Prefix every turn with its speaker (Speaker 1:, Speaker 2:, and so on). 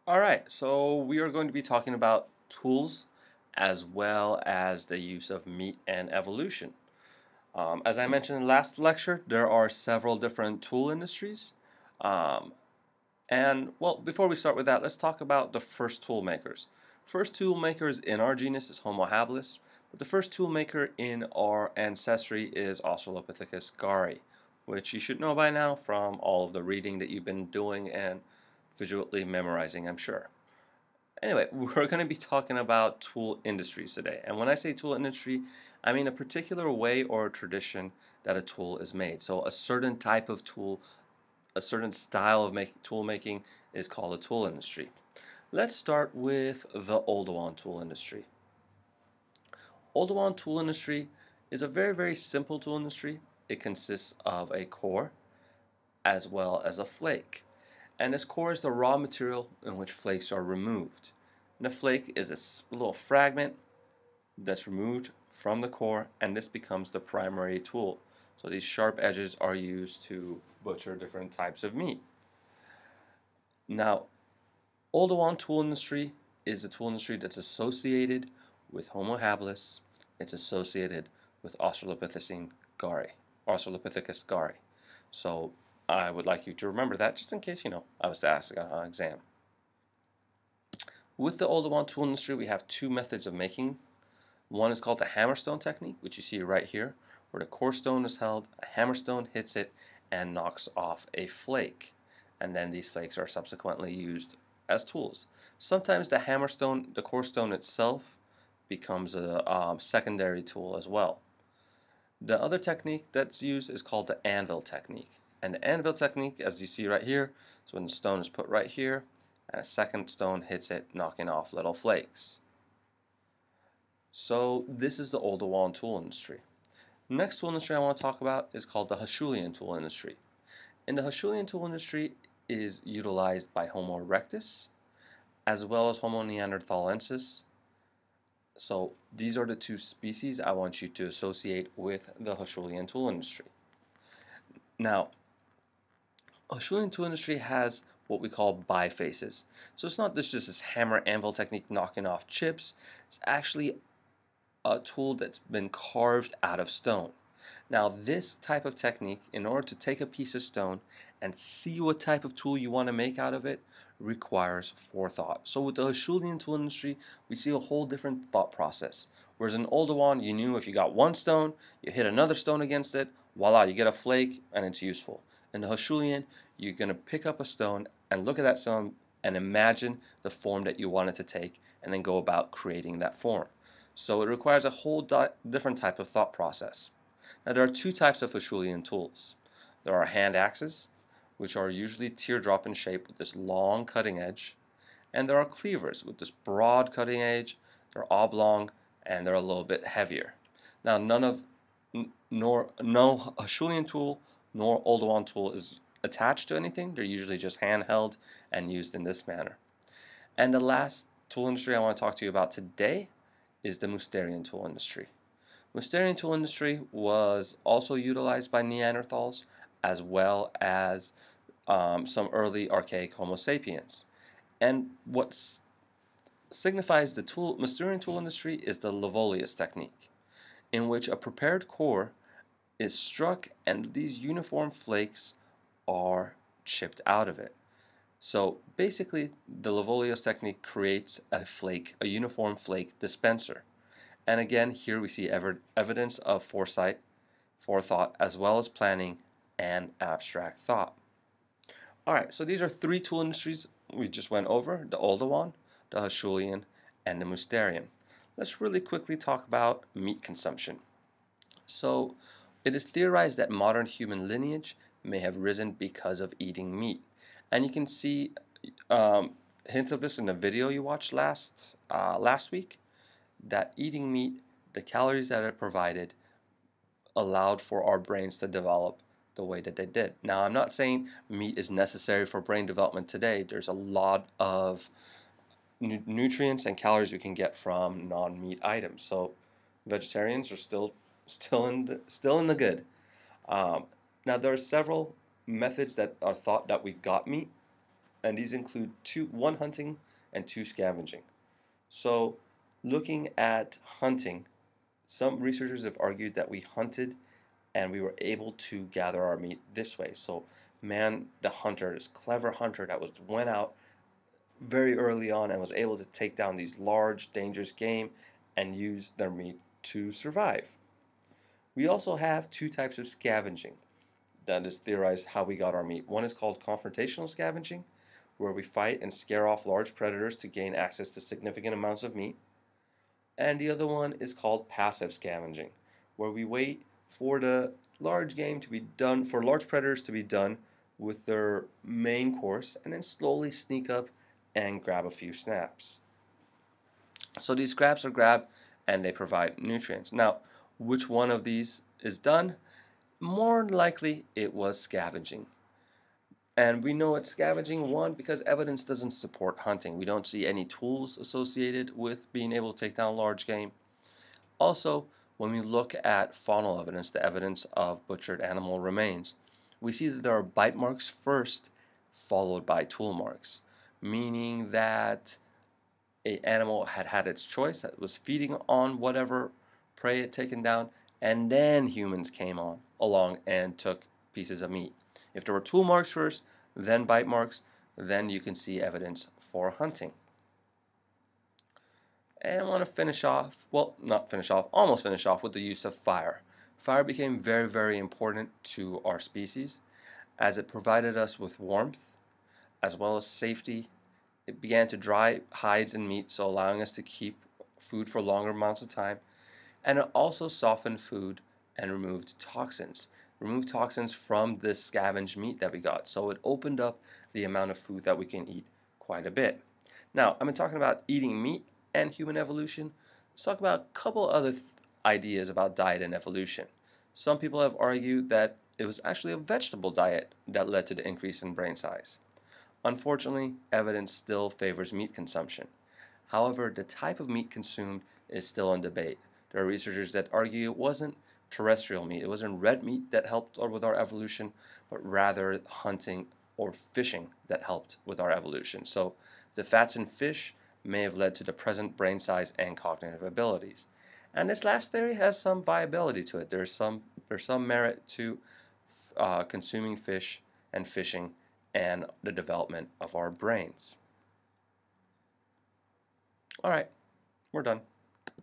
Speaker 1: Alright, so we are going to be talking about tools as well as the use of meat and evolution. As I mentioned in the last lecture, there are several different tool industries. Um, well, before we start with that, let's talk about the first tool makers. First tool makers in our genus is Homo habilis, but the first tool maker in our ancestry is Australopithecus gari, which you should know by now from all of the reading that you've been doing and visually memorizing, I'm sure. Anyway, we're going to be talking about tool industries today. And when I say tool industry, I mean a particular way or a tradition that a tool is made. So a certain type of tool, a certain style of tool making is called a tool industry. Let's start with the Oldowan tool industry. Oldowan tool industry is a very, very simple tool industry. It consists of a core as well as a flake. And this core is the raw material in which flakes are removed. And the flake is a little fragment that's removed from the core, and this becomes the primary tool. So these sharp edges are used to butcher different types of meat. Now, Oldowan tool industry is a tool industry that's associated with Homo habilis. It's associated with Australopithecus gari. So I would like you to remember that just in case, I was to ask on an exam. With the Oldowan tool industry, we have two methods of making. One is called the hammerstone technique, which you see right here, where the core stone is held, a hammerstone hits it, and knocks off a flake. And then these flakes are subsequently used as tools. Sometimes the hammerstone, the core stone itself, becomes a secondary tool as well. The other technique that's used is called the anvil technique. And the anvil technique, as you see right here, is when the stone is put right here, and a second stone hits it, knocking off little flakes. So this is the Oldowan tool industry. Next tool industry I want to talk about is called the Acheulean tool industry. And the Acheulean tool industry is utilized by Homo erectus as well as Homo neanderthalensis. So these are the two species I want you to associate with the Acheulean tool industry. Now, Acheulean tool industry has what we call bifaces. So it's not just this hammer anvil technique knocking off chips. It's actually a tool that's been carved out of stone. Now this type of technique, in order to take a piece of stone and see what type of tool you want to make out of it, requires forethought. So with the Acheulean tool industry, we see a whole different thought process. Whereas in Oldowan, you knew if you got one stone, you hit another stone against it, voila, you get a flake and it's useful. In the Acheulean, you're going to pick up a stone and look at that stone and imagine the form that you want it to take and then go about creating that form. So it requires a whole different type of thought process. Now there are two types of Acheulean tools. There are hand axes, which are usually teardrop in shape with this long cutting edge, and there are cleavers with this broad cutting edge. They're oblong and they're a little bit heavier. Now no Acheulean tool nor Oldowan tool is attached to anything. They're usually just handheld and used in this manner. And the last tool industry I want to talk to you about today is the Mousterian tool industry. Mousterian tool industry was also utilized by Neanderthals as well as some early archaic Homo sapiens. And what signifies the Mousterian tool industry is the Lavolius technique, in which a prepared core is struck and these uniform flakes are chipped out of it. So basically, the Lavolius technique creates a uniform flake dispenser. And again, here we see evidence of forethought, as well as planning and abstract thought. Alright, so these are three tool industries we just went over: the Oldowan, the Acheulean, and the Mousterian. Let's really quickly talk about meat consumption. So it is theorized that modern human lineage may have risen because of eating meat. And you can see hints of this in the video you watched last week, that eating meat, the calories that it provided, allowed for our brains to develop the way that they did. Now, I'm not saying meat is necessary for brain development today. There's a lot of nutrients and calories we can get from non-meat items. So vegetarians are still in the good. Now, there are several methods that are thought that we got meat. and these include one hunting and two scavenging. So, looking at hunting, some researchers have argued that we hunted and we were able to gather our meat this way. So, man, the hunter, this clever hunter that went out very early on and was able to take down these large, dangerous game and use their meat to survive. We also have two types of scavenging that is theorized how we got our meat. One is called confrontational scavenging, where we fight and scare off large predators to gain access to significant amounts of meat. And the other one is called passive scavenging, where we wait for the large game to be done, for large predators to be done with their main course, and then slowly sneak up and grab a few snaps. So these scraps are grabbed and they provide nutrients. Now, which one of these is done? More likely it was scavenging. And we know it's scavenging, one, because evidence doesn't support hunting. We don't see any tools associated with being able to take down large game. Also, when we look at faunal evidence, the evidence of butchered animal remains, we see that there are bite marks first, followed by tool marks, meaning that an animal had had its choice, that was feeding on whatever prey it had taken down, and then humans came along and took pieces of meat. If there were tool marks first, then bite marks, then you can see evidence for hunting. And I want to finish off, well, not finish off, almost finish off with the use of fire. Fire became very, very important to our species as it provided us with warmth as well as safety. It began to dry hides and meat, so allowing us to keep food for longer amounts of time. And it also softened food and removed toxins from this scavenged meat that we got. So it opened up the amount of food that we can eat quite a bit. Now, I've been talking about eating meat and human evolution. Let's talk about a couple other ideas about diet and evolution. Some people have argued that it was actually a vegetable diet that led to the increase in brain size. Unfortunately, evidence still favors meat consumption. However, the type of meat consumed is still in debate. There are researchers that argue it wasn't terrestrial meat, it wasn't red meat that helped with our evolution, but rather hunting or fishing that helped with our evolution. So the fats in fish may have led to the present brain size and cognitive abilities. And this last theory has some viability to it. There's some merit to consuming fish and fishing and the development of our brains. All right, we're done.